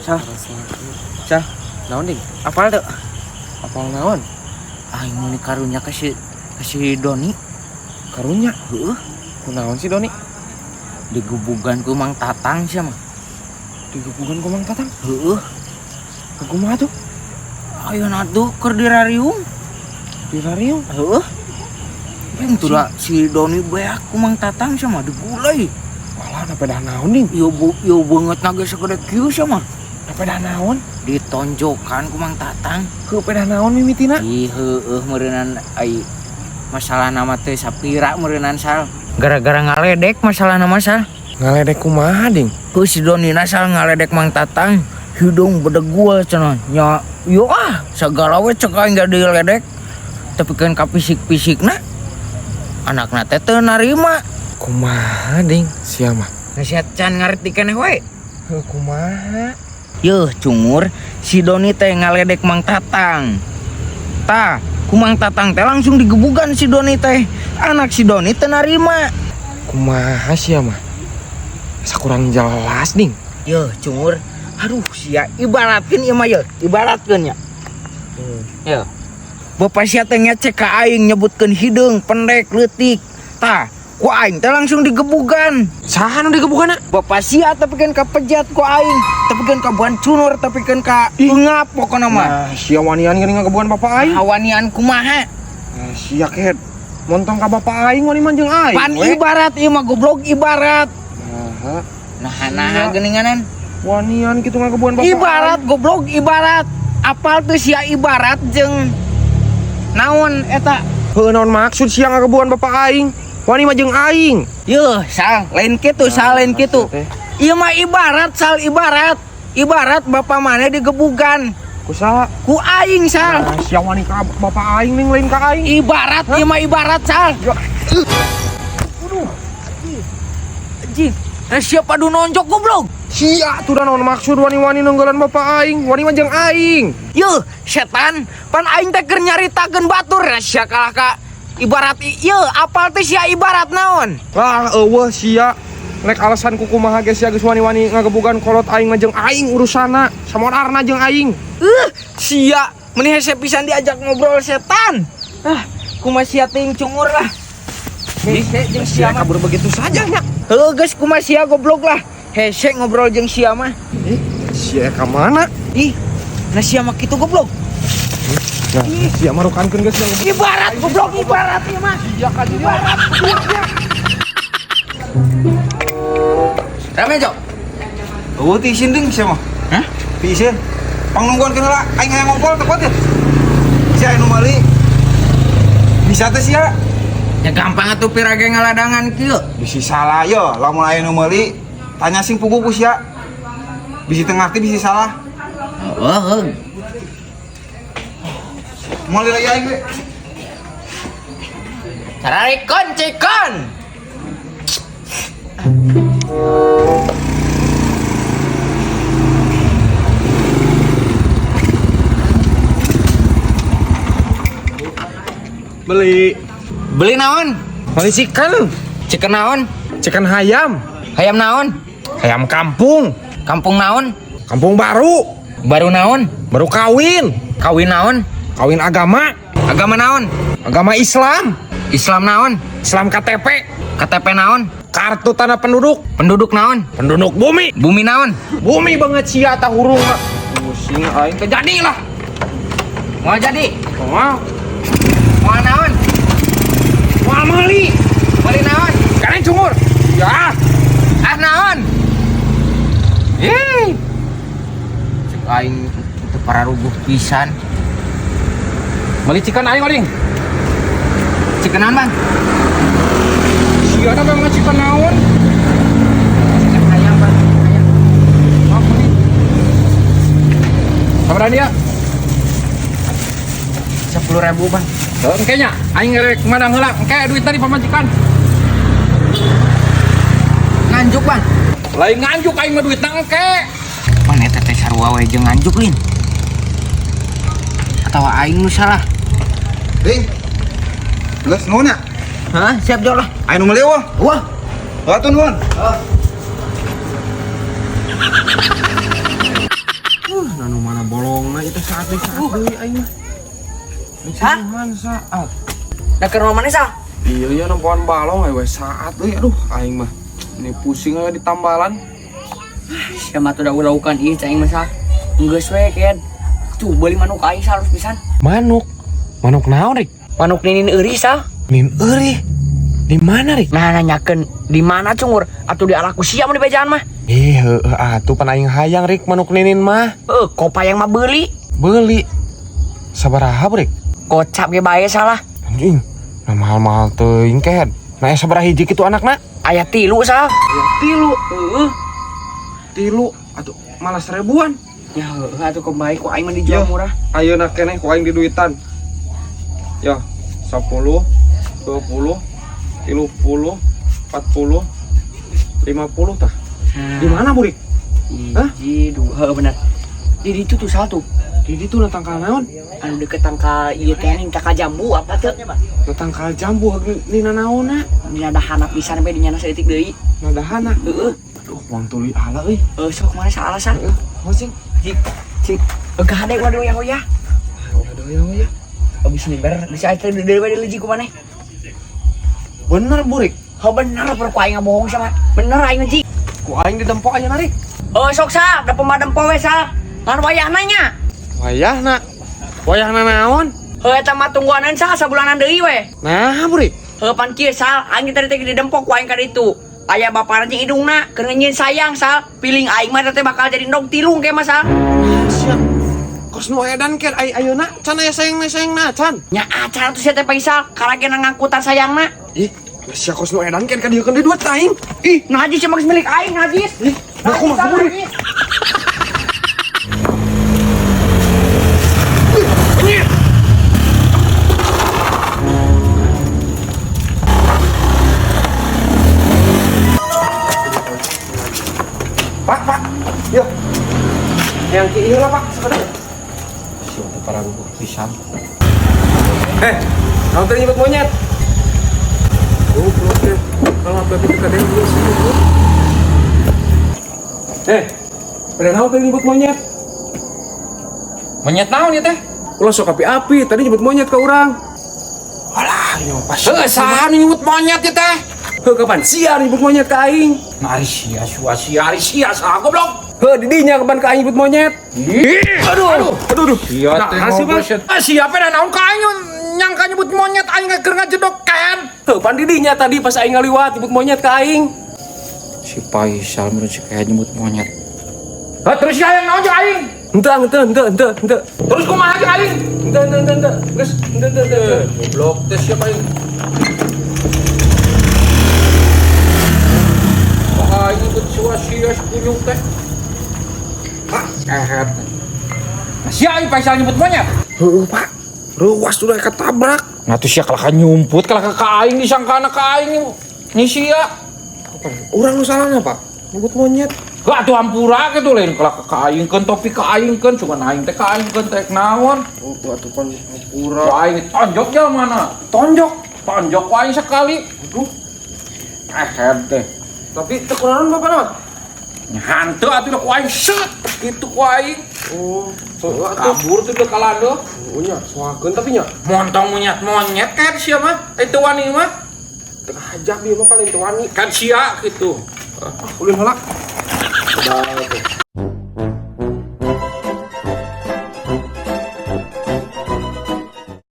Sal, Sal, naon ding? Apal tuh? Apal naon? Aing mau karunya ke si Doni. Karunya? Heeh. Kunaon si Doni? Digebugan ku Mang Tatang sia mah. Digebugan ku Mang Tatang? Heeh. Kumaha tuh? Ayeuna tuh keur dirariung. Dirariung? Heeh. Yang tuh si Doni beak ku Mang Tatang sia mah digulai. Walah napeda naon ding? Yo banget naga segede kieu sia mah. Napeda naon? Ditonjokan ku Mang Tatang. Napeda naon mimitina? Ih heueuh meureunana ai masalah nama teh sapira meureunana Sal. Gara-gara ngaledek masalah nama Sal. Ngaledek kumaha ding? Ku si Donina Sal ngaledek Mang Tatang. Hidung bedegul cenah. Nya yo segala we cek aing gak diledek. Tapi kan kapisik-pisikna anakna teh teu narima. Kumaha ding? Sia mah. Nasihat can ngarti keneh we. Heuh kumaha? Yeuh cungur si Doni teh ngaledek Mang Tatang. Tah, ku Mang Tatang teh langsung digebugan si Doni teh. Anak si Doni teh narima. Kumaha sia mah? Asa kurang jelas ding. Yeuh cungur, aduh sia ibaratkeun ieu mah yeuh, ibaratkeun nya. Yeuh. Bapak sia teh ngecek ka aing nyebutkeun hideung pendek leutik. Tah, ku aing teh langsung digebugan. Saha nu digebugana? Bapak sia tapikeun ka pejat ku aing, tapikeun ka buan cunur, tapikeun ka eungap pokona mah. Nah, sia wanian geuning ngagebugan bapak aing. Hawanian kumaha? Nah, sia kehet. Montong ka bapak aing wani manjeung aing. Pan ibarat ieu mah goblok ibarat. Nah, Geuninganan. wanian kitu ngagebugan bapak. Ibarat goblok ibarat. Apal tuh sia ibarat jeung naon eta? Heuh naon maksud sia ngagebugan bapak aing? Wani mah jeung aing. Yeuh, Sal, lain kitu, Sal, lain kitu. Ieu mah ibarat, Sal, ibarat. Ibarat bapak mana digebugan. Kusaha? Ku aing, Sal. Nah, sia wani ka bapak aing ning lain ka aing. Ibarat, ieu mah ibarat, Sal. Aduh. Anjing, siapa du nonjok goblok? Sia tuh naon maksud wani-wani nenggelan bapak aing? Wani mah jeung aing. Yeuh, setan, pan aing teh keur nyaritakeun batur sia kalah ka ibarat ieu apal teh sia ibarat naon? Lah eueuh sia. Rek alasan ku kumaha ge sia geus wani-wani ngagebugan kolot aing mah jeung aing urusana. Samodarna jeung aing. Sia, meni hese pisan diajak ngobrol setan. Kumaha sia teuing cungur lah. Hese jeung sia mah kabur begitu saja nya. heuh geus kumaha sia goblok lah. Hese ngobrol jeung sia mah. Sia ka mana? Ih, nah sia mah kitu goblok. Nah, sia mah rukankeun geus yang Ibarat goblok, ibarat ieu mah. sia ka dieu. Ibarat gobloknya. Rame, Jok. Oh, ti isin ding sia mah. Hah? Ti isin. Pangnungguan kena lah, aing hayang ngobrol teu teh. Sia anu meuli. Bisa teh sia. Ya gampang atuh pirage ngaladangan kieu. Bisi salah yo, lamun aya nu meuli, tanya sing pugu ku sia. Bisi teu ngarti bisi salah. Heuh. Meuli lagi aing we. Cararikon cikon. Beli naon? Meuli chicken. Chicken naon? Chicken hayam. Hayam naon? Hayam kampung. Kampung naon? Kampung baru. Baru naon? Baru kawin. Kawin naon? Kawin agama. Agama naon? Agama Islam. Islam naon? Islam KTP. KTP naon? Kartu tanda penduduk. Penduduk naon? Penduduk bumi. Bumi naon? Bumi banget sia tah hurung. Pusing aing teh jadi lah. Mau jadi? Moal. Mau naon? Moal meuli. Beli naon? Kareng cungur. Ya. Ah naon? Ih. Cek aing teu pararuguh pisan. Meuli chicken aing oling. Chicken naon, Bang? Sia da bang chicken naon? Chicken hayam, Bang. Hayam. Ah, meuli. Sabaraha dia? 10.000, Bang. Engke nya, aing ngerek madang heula. Engke duit tadi pamajikan. Nganjuk, Bang. Lain nganjuk aing mah duitna engke. Mana eta teh sarua we jeung nganjuk lin. Atawa aing nu salah. Ding. Geus nuhun ya. Hah? Siap Jok lah. Aya nu meuli wah. Wah. Atuh nuhun. deui aing mah. Hah? Saat. Da ke rumah mana sah? Iya nempoan balong we saat euy aduh aing mah. Ini pusing we ditambalan. Sia mah tuh da ulaukan ieu cai mah sah. Geus we ken. Tuh beli manuk aing salus pisan. Manuk naon Rik? Manuk ninin euris sah. Nin eueuh. Di mana Rik? Nah nanyakeun di mana cungur atuh di alaku sia mun di bejaan mah. Heueuh atuh pan aing hayang Rik manuk ninin mah. Kopayang mah beuli. Beuli. Sabaraha Rik? Kocap ge bae salah. Anjing. Nah mahal-mahal teuing ken. Nah sabaraha hiji kitu anakna? Aya 3 sah. Tilu. Tilu atuh malah 1000-an. Ya atuh kebaik ku aing mah dijual murah. Ayeuna keneh ku aing diduitan. Ya 10, 20, 30, 40, 50 tah. Di mana Burik? Hah? Di dua bener. Di ditu tuh satu. Di ditu na tangkal naon? Anu deket tangkal ieu teh ning kakak jambu apa teh? Na tangkal jambu dina naonna? Dina dahana pisan we dinyana saeutik deui. Na dahana. Heeh. Aduh, uang tuluy ala euy. Sok mana salah sah. Hosing. Cik. Gade waduh ya hoya. Aduh ya. Abis niber bisa aja deui we dileuji ku maneh. Bener Burik. Oh bener per ku aing bohong sama. Bener aing ngeuji. Ku aing didempok aja narik. Sok sah, da pemadempo we sah. Ngan wayahna nya. Wayahna naon? Heuh eta mah tungguaneun sah sabulanan deui we. Nah Burik. Heuh pan kieu sal, aing teh didempok ku aing ka ditu. Aya bapana jeung idungna keur ngeunyeun sayang sal. Piling aing mah teh bakal jadi ndog tilung ke mah sal. Siap. Kos nu edan ker ayeuna can aya sayang-sayangna can. Nya acara tuh sia teh Faisal karagena ngangkutan sayangna. Ih, sia kos nu edan ker ka dieu keun duit aing. Ih, Najis cuma milik aing najis. aku mah Burik. Pak, yuk. Yang kiri lah Pak, sekedar. Siapa para gubuk pisan. Kamu tadi nyebut monyet. Belum deh. Kalau apa itu kadang dulu sih. Pada naon tadi nyebut monyet? Monyet naon ya teh? Ulah sok api-api, tadi nyebut monyet ke orang. Alah, yo pas. Saha nyebut monyet ya teh? Kapan sia nyebut monyet ke aing? Ari sia saha goblok. Didinya kapan ke aing nyebut monyet? Aduh. Sia teh ngobrol sia. Siapa dah naon ka aing nyangka nyebut monyet aing keur ngajedok kan. Pan didinya tadi pas aing ngaliwat nyebut monyet ke aing. Si Faisal menurut si kayak nyebut monyet. Terus sia yang naon jeung aing? Ente. Terus kumaha jeung aing? Ente. Geus, ente. Goblok teh siapa aing? Aing ikut sia sepuyung teh. Ehet. Sia aing Faisal nyebut monyet. Heuh, Pak. Ruas sudah ketabrak. Nah tuh sia kalahkan nyumput, kalahkan ka aing disangkana ka aing nih sia. Orang nu salahna, Pak. Nyebut monyet. Gak tuh hampura gitu lain kalahkan ka aingkeun topi ka aingkeun cuman aing teh ka aingkeun teh naon. Atuh pan hampura. Ku aing tonjok ya mana? Tonjok ku aing sekali. Aduh. Teh. Tapi teu kunaon Bapak naon? Hanteu atuh ku aing set kitu ku aing. Oh, atuh. Kabur tuh teu kalando. Oh nya, soakeun tapi nya. Montong monyet kan sia mah. Itu wani mah. Teu hajab ieu mah paling teu wani. Kan sia gitu. Ulin heula. Dah tuh.